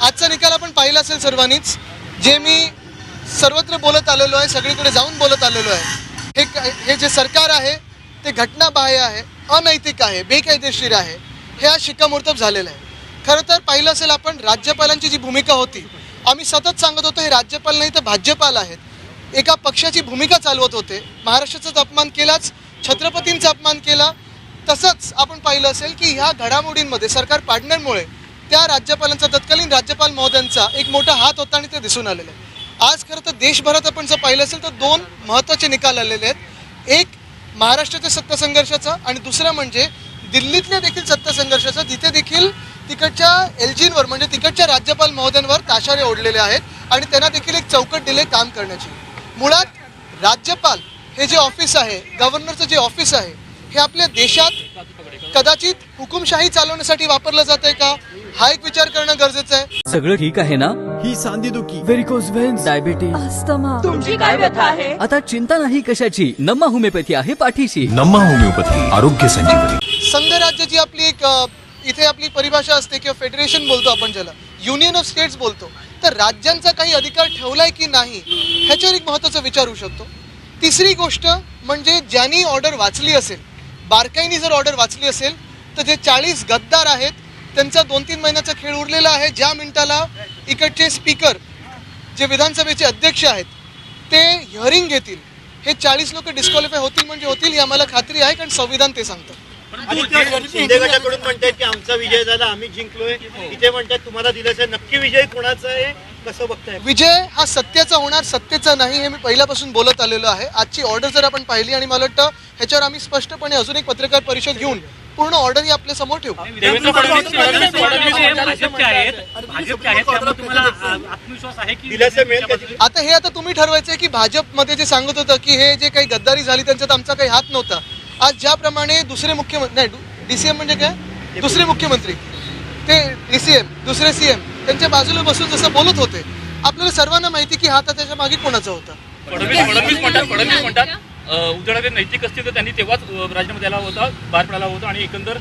आजचा निकाल आपण पाहिला असेल सर्वांनीच, जे मी सर्वत्र बोलत आलेलो आहे, सगळीकडे जाऊन बोलत आलेलो आहे, हे जे सरकार आहे ते घटनाबाह्य आहे, अनैतिक आहे, बेकायदेशीर आहे, हे आज शिक्कामोर्तब झालेलं आहे. खरं तर पाहिलं असेल आपण, राज्यपालांची जी भूमिका होती, आम्ही सतत सांगत होतो हे राज्यपाल नाही तर भाजपाल आहेत, एका पक्षाची भूमिका चालवत होते, महाराष्ट्राचाच अपमान केलाच, छत्रपतींचा अपमान केला. तसंच आपण पाहिलं असेल की ह्या घडामोडींमध्ये सरकार पाडण्यामुळे त्या राज्यपालांचा, तत्कालीन राज्यपाल महोदयांचा एक मोठा हात होता आणि ते दिसून आलेलं आहे. आज खरं तर देशभरात आपण जर पाहिलं असेल तर दोन महत्त्वाचे निकाल आलेले आहेत, एक महाराष्ट्राच्या सत्तासंघर्षाचा आणि दुसरं म्हणजे दिल्लीतल्या देखील सत्तासंघर्षाचा, जिथे देखील तिकडच्या एलजींवर म्हणजे तिकडच्या राज्यपाल महोदयांवर ताशारे ओढलेले आहेत आणि त्यांना देखील एक चौकट दिले काम करण्याची. मुळात राज्यपाल हे जे ऑफिस आहे, गव्हर्नरचं जे ऑफिस आहे, हे आपल्या देशात कदाचित हुकुमशाही चालवण्यासाठी वापरलं जातंय का, हा एक विचार करणं गरजेचं आहे. सगळं ठीक आहे ना? ही सांधेदुखी, व्हेरिकोज व्हेन्स, डायबिटीज, अस्थमा, तुमची काय व्यथा आहे? आता चिंता नाही कशाची, नम्मा होमिओपॅथी आहे पाठीशी. नम्मा होमिओपॅथी, आरोग्य संजीवनी. संघराज्य जी आपली एक इथे आपली परिभाषा असते किंवा फेडरेशन बोलतो आपण ज्याला, युनियन ऑफ स्टेट्स बोलतो, तर राज्यांचा काही अधिकार ठेवलाय की नाही ह्याच्यावर एक महत्त्वाचा विचार होऊ शकतो. तिसरी गोष्ट म्हणजे ज्यांनी ऑर्डर वाचली असेल, बारकाईने जर ऑर्डर वाचली असेल, तर जे 40 गद्दार आहेत त्यांचा 2-3 महिन्याचा खेळ उरलेला आहे. ज्या मिनिटाला इकडचे स्पीकर जे विधानसभेचे अध्यक्ष आहेत ते हिअरिंग घेतील, हे 40 लोक डिस्क्वालिफाय होतील म्हणजे होतील, ही आम्हाला खात्री आहे, कारण संविधान ते सांगतं. शिंदे गटाकडून म्हणतात की आमचा विजय झाला, आम्ही जिंकलोय, इथे म्हणतात तुम्हाला दिलास आहे. नक्की विजय कोणाचा आहे, कसं बघताय? विजय हा सत्याचा होणार, सत्तेचा नाही, हे मी पहिल्यापासून बोलत आलेलो आहे. आजची ऑर्डर जर आपण पाहिली आणि मला वाटतं ह्याच्यावर आम्ही स्पष्टपणे अजून एक पत्रकार परिषद घेऊन पूर्ण ऑर्डर ही आपल्या समोर ठेवू. देवेंद्र फडणवीस भाजपचे आहेत, त्यामुळे तुम्हाला आत्मविश्वास आहे की दिलासा मिळेल का? आता हे आता तुम्ही ठरवायचं की भाजपमध्ये जे सांगत होतं की हे जे काही गद्दारी झाली त्यांच्यात आमचा काही हात नव्हता, आज ज्याप्रमाणे दुसरे मुख्यमंत्री, नाही डीसीएम म्हणजे काय, दुसरे मुख्यमंत्री, ते डीसीएम दुसरे सीएम त्यांच्या बाजूला बसून जसं बोलत होते, आपल्याला सर्वांना माहिती की हात त्याच्या मागे कोणाचा होता. फडणवीस म्हणतात उद्धव ठाकरे नैतिक असतील तर त्यांनी तेव्हाच राजीनामा द्यायला होता, बाहेर पडायला होता आणि एकंदर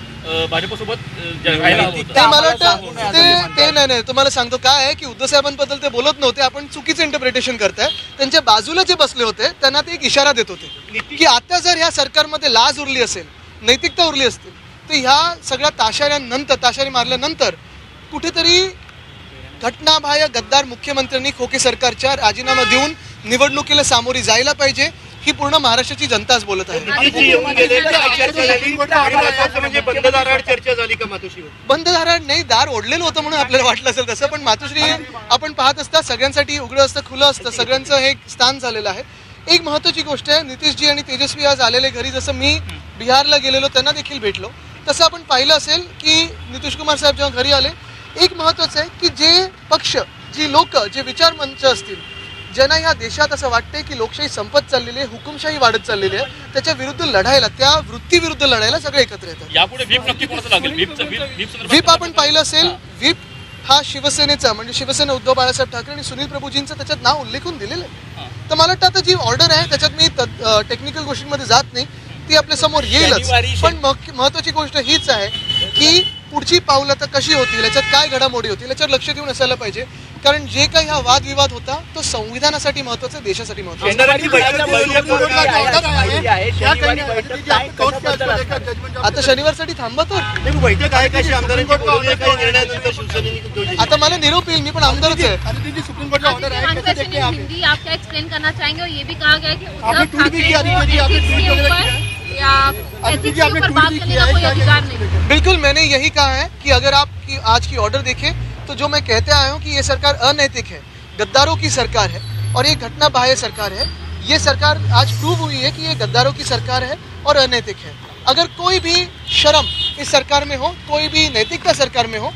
भाजपसोबत राहायला होतं. ते मला वाटतं ते नाही, तुम्हाला सांगतो काय आहे की उद्धव साहेबांबद्दल ते बोलत नव्हते, आपण चुकीचं इंटरप्रिटेशन करताय. त्यांच्या बाजूला जे बसले होते त्यांना ते एक इशारा देत होते की आता जर ह्या सरकारमध्ये लाज उरली असेल, नैतिकता उरली असतील, तर ह्या सगळ्या ताशारी मारल्यानंतर कुठेतरी घटनाबाह्य गद्दार मुख्यमंत्र्यांनी खोके सरकारच्या राजीनामा देऊन निवडणुकीला सामोरी जायला पाहिजे, ही पूर्ण महाराष्ट्राची जनताच बोलत आहे. बंद दाराआड चर्चा झाली का मातोश्रीवर? बंद दाराआड नाही, दार ओढलेलं होतं म्हणून आपल्याला वाटलं असेल तसं, पण मातोश्री आपण पाहत असता सगळ्यांसाठी उघडं असतं, खुलं असतं, सगळ्यांचं हे स्थान झालेलं आहे. एक महत्त्वाची गोष्ट आहे, नितीशजी आणि तेजस्वी आज आलेले घरी, जसं मी बिहारला गेलेलो त्यांना देखील भेटलो, तसं आपण पाहिलं असेल की नितीश कुमार साहेब जेव्हा घरी आले, एक महत्त्वाचं आहे की जे पक्ष, जी लोक, जे विचार मंच असतील, ज्यांना ह्या देशात असं वाटतंय की लोकशाही संपत चाललेली आहे, हुकुमशाही वाढत चाललेली आहे, त्याच्या विरुद्ध लढायला, त्या वृत्तीविरुद्ध लढायला सगळे एकत्र येतात. यापुढे व्हीप नक्की कोणाचं लागेल? व्हीप आपण पाहिलं असेल, व्हीप हा शिवसेनेचा म्हणजे शिवसेना उद्धव बाळासाहेब ठाकरे आणि सुनील प्रभूजींचं त्याच्यात नाव उल्लेखून दिलेलं आहे. तर मला वाटतं आता जी ऑर्डर आहे त्याच्यात मी टेक्निकल गोष्टींमध्ये जात नाही, ती आपल्या समोर येईलच. पण महत्त्वाची गोष्ट हीच आहे की पुढची पाऊल आता कशी होतील, याच्यात काय घडामोडी होतील, याच्यावर लक्ष देऊन असायला पाहिजे, कारण जे काही हा वादविवाद होता तो संविधानासाठी महत्त्वाचा, देशासाठी महत्त्वाचा. आता शनिवारसाठी थांबा तर बैठक आहे कशी आमदारांची बोलवली काही निर्णयानंतर शिवसेनेने? आता मला निरोप येईल, मी पण आमदारच आहे. सुप्रीम कोर्ट का ऑर्डर है, हिंदी आप क्या एक्सप्लेन करना चाहेंगे? और ये भी कहा गया है कि उद्धव ठाकरे ऊपर बात करने का कोई अधिकार नहीं. बिल्कुल, मैंने यही कहा है कि अगर आप की आज की ऑर्डर देखें तो जो मैं कहते आया हूँ कि ये सरकार अनैतिक है, गद्दारों की सरकार है और ये घटना बाह्य सरकार है. ये सरकार आज प्रूव हुई है कि ये गद्दारों की सरकार है और अनैतिक है. अगर कोई भी शर्म इस सरकार में हो, कोई भी नैतिकता सरकार में हो,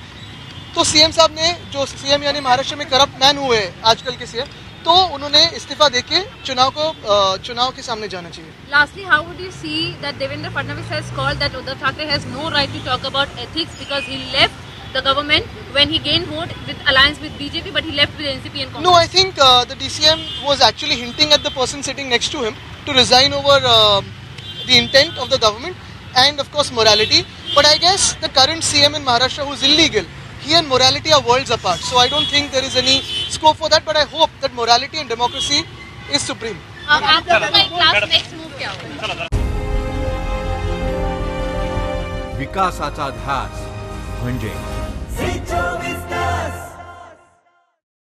तो सीएम साहब ने, जो सीएम यानी महाराष्ट्र में करप्ट मैन हुए आजकल के सीएम, तो उन्होंने इस्तीफा देके चुनाव के सामने जाना चाहिए. Lastly, how would you see that Devendra Fadnavis has called that Uddhav Thackeray has no right to talk about ethics because he left the government when he gained vote with alliance with BJP, but he left with NCP and Congress? No, I think the DCM was actually hinting at the person sitting next to him to resign over the intent of the government and of course morality. But I guess the current CM in Maharashtra, who is illegal, he and morality are worlds apart. So I don't think there is any scope for that, but I hope that morality and democracy is supreme. आपका class next move क्या होगा? विकासाचा ध्यास म्हणजे